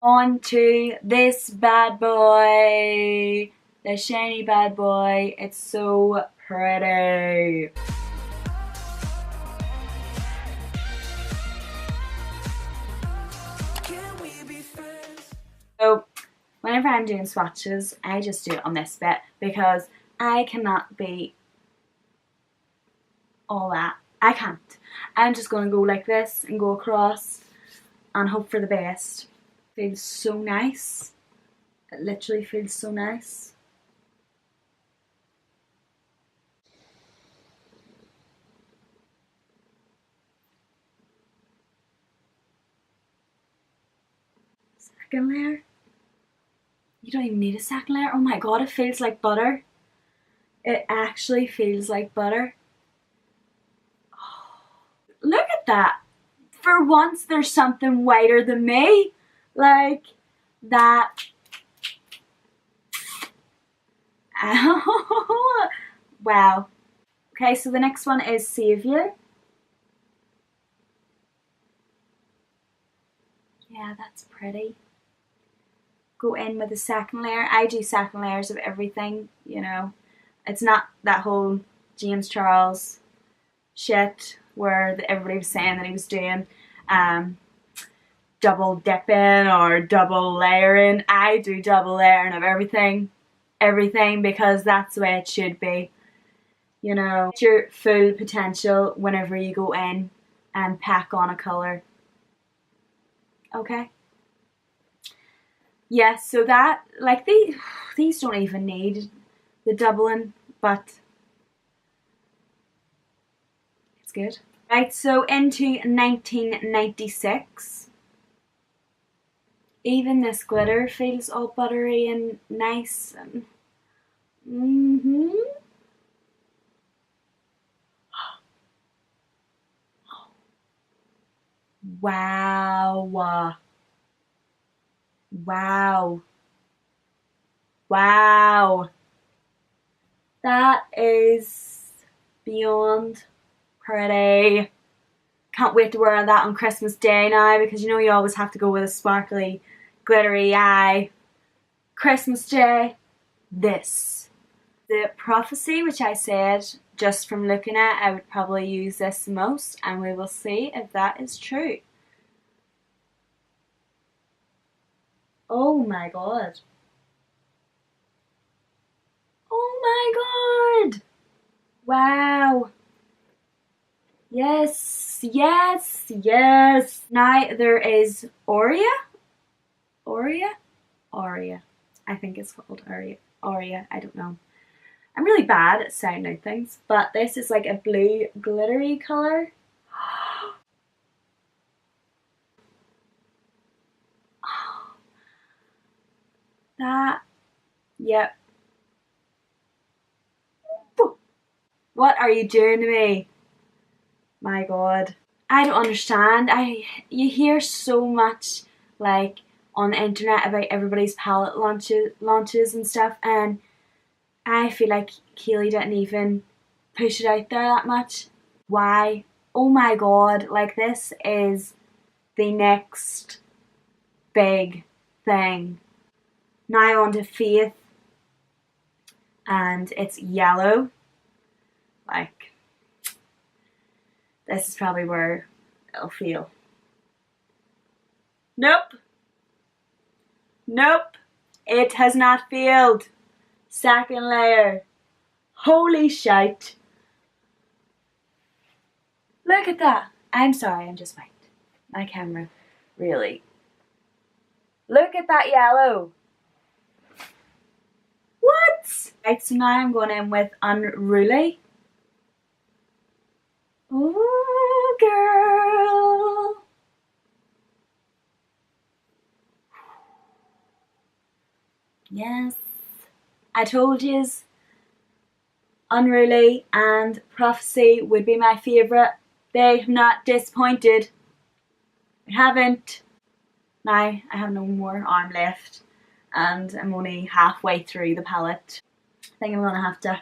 On to this bad boy, the shiny bad boy. It's so pretty. So whenever I'm doing swatches, I just do it on this bit because I cannot be all that. I can't. I'm just going to go like this and go across and hope for the best. Feels so nice. It literally feels so nice. Second layer. You don't even need a second layer. Oh my god, it feels like butter. It actually feels like butter. Oh, look at that. For once there's something whiter than me. Like that. Wow. Okay, so the next one is Savior. Yeah, that's pretty. Go in with a second layer. I do second layers of everything, you know. It's not that whole James Charles shit where everybody was saying that he was doing double dipping or double layering. I do double layering of everything because that's the way it should be. You know, it's your full potential whenever you go in and pack on a colour. Okay? Yes, yeah, so that, like, these don't even need the doubling, but it's good. Right, so into 1996. Even this glitter feels all buttery and nice and Wow. Wow. Wow. That is beyond pretty. Can't wait to wear that on Christmas Day now because you know you always have to go with a sparkly, glittery eye. Christmas Day, this. The Prophecy, which I said just from looking at, I would probably use this the most, and we will see if that is true. Oh my god. Oh my god. Wow. Yes, yes, yes. Now there is Aurea. I think it's called Aurea. I don't know. I'm really bad at sounding things, but this is like a blue glittery colour. That, yep. What are you doing to me? My god. I don't understand. You hear so much like on the internet about everybody's palette launches and stuff, and I feel like Keilidh didn't even push it out there that much. Why? Oh my god, like this is the next big thing. Now on to Faith, and it's yellow. Like, this is probably where it'll feel. Nope. Nope. It has not failed. Second layer. Holy shite. Look at that. I'm sorry, I'm just white. My camera. Really. Look at that yellow. What? Right, so now I'm going in with Unruly. Oh, girl. Yes. I told yous Unruly and Prophecy would be my favourite. They have not disappointed. They haven't. Now I have no more arm left and I'm only halfway through the palette. I think I'm going to have to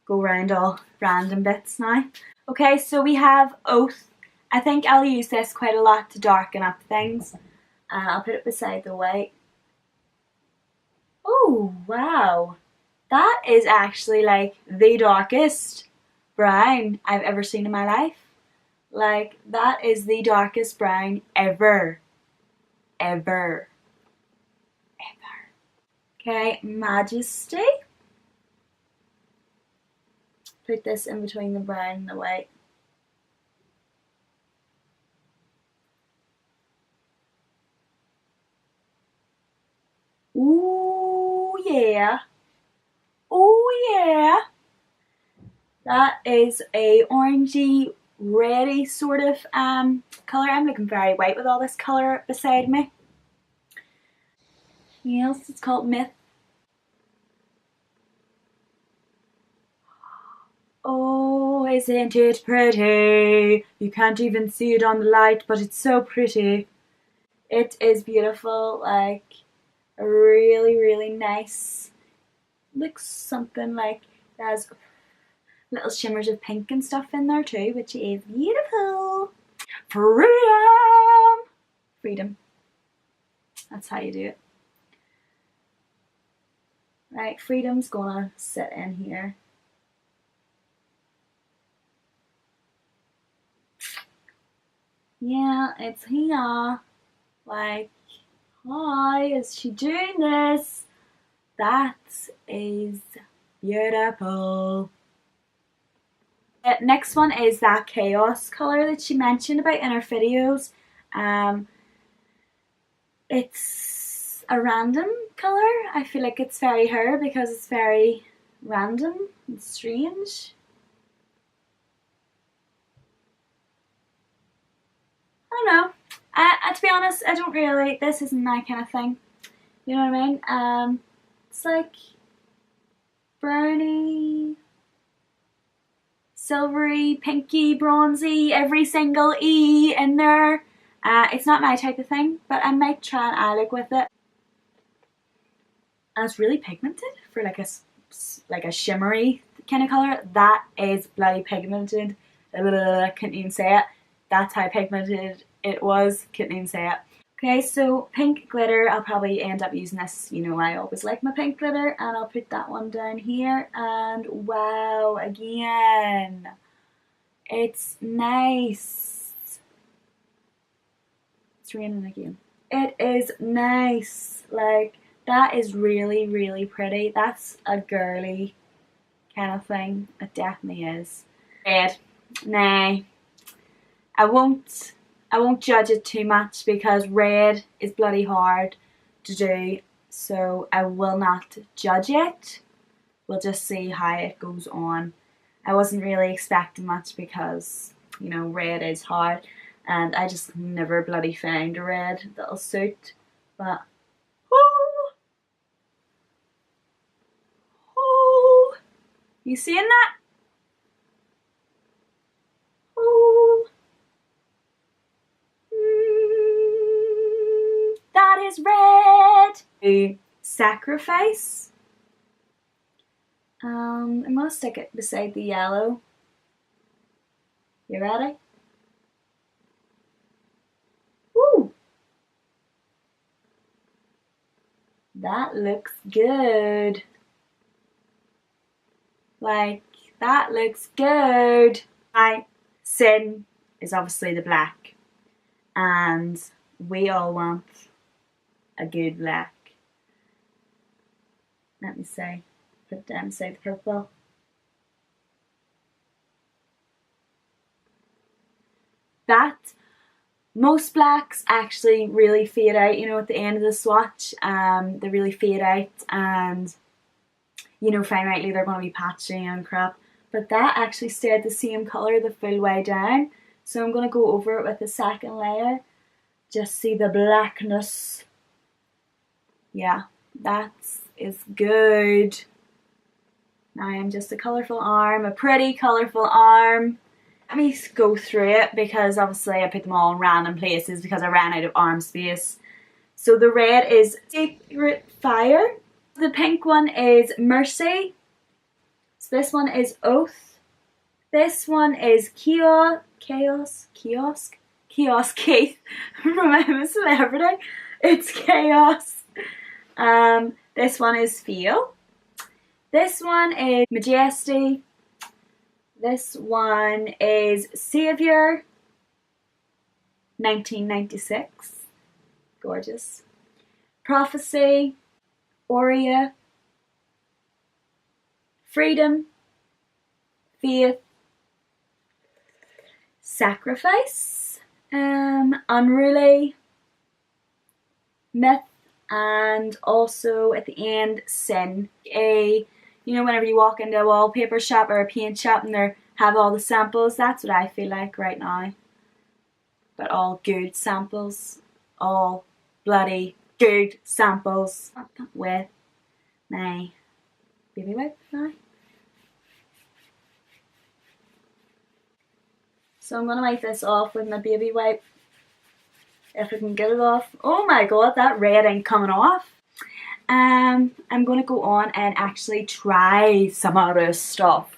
go around all random bits now. Okay, so we have Oath. I think I'll use this quite a lot to darken up things. and I'll put it beside the white. Oh wow, that is actually like the darkest brown I've ever seen in my life. Like, that is the darkest brown ever. Ever. Ever. Okay, Majesty. Put this in between the brown and the white. Ooh, yeah. Oh, yeah. That is a orangey, reddy sort of colour. I'm looking very white with all this colour beside me. Yes, it's called Myth. Oh, isn't it pretty? You can't even see it on the light, but it's so pretty. It is beautiful, like a really, really nice. Looks something like it has little shimmers of pink and stuff in there too, which is beautiful. Freedom! Freedom. That's how you do it. Right, Freedom's gonna sit in here. Yeah, it's here. Like, hi, is she doing this? That is beautiful. The next one is that chaos colour that she mentioned about in her videos. It's a random colour. I feel like it's very her because it's very random and strange. I don't know. To be honest, I don't really, this isn't my kind of thing. You know what I mean? It's like browny, silvery, pinky, bronzy, every single E in there. It's not my type of thing, but I might try and eye look with it. And it's really pigmented for like a shimmery kind of colour. That is bloody pigmented. Couldn't even say it. That's how pigmented it was. Couldn't even say it. Okay, so pink glitter, I'll probably end up using this. You know, I always like my pink glitter, and I'll put that one down here. And wow, again, it's nice. It's raining again. It is nice. Like, that is really, really pretty. That's a girly kind of thing. It definitely is. Red. Nah. I won't judge it too much because red is bloody hard to do, so I will not judge it. We'll just see how it goes on. I wasn't really expecting much because, you know, red is hard, and I just never bloody found a red that'll suit. But oh, you seeing that? Oh. That is red. A sacrifice. I'm gonna stick it beside the yellow. You ready? Woo! That looks good. Like, that looks good. My sin is obviously the black, and we all want a good black. Let me see. Put it down beside the purple. That most blacks actually really fade out, you know, at the end of the swatch. They really fade out, and you know, finally they're going to be patchy and crap. But that actually stayed the same colour the full way down. So I'm going to go over it with a second layer. Just see the blackness. Yeah, that is good. Now I'm just a colourful arm, a pretty colourful arm. Let me go through it because obviously I put them all in random places because I ran out of arm space. So the red is Secret Fire. The pink one is Mercy. So this one is Oath. This one is Kiosk. Chaos Keith from I'm a Celebrity. It's chaos. This one is Feel. This one is Majesty. This one is Savior. 1996. Gorgeous. Prophecy. Aurea. Freedom. Faith. Sacrifice. Unruly. Myth. And also at the end, Sin. You know, whenever you walk into a wallpaper shop or a paint shop and they have all the samples, that's what I feel like right now. But all good samples. All bloody good samples. With my baby wipe now. So I'm going to wipe this off with my baby wipe. If I can get it off. Oh my god, that red ain't coming off. I'm going to go on and actually try some of this stuff.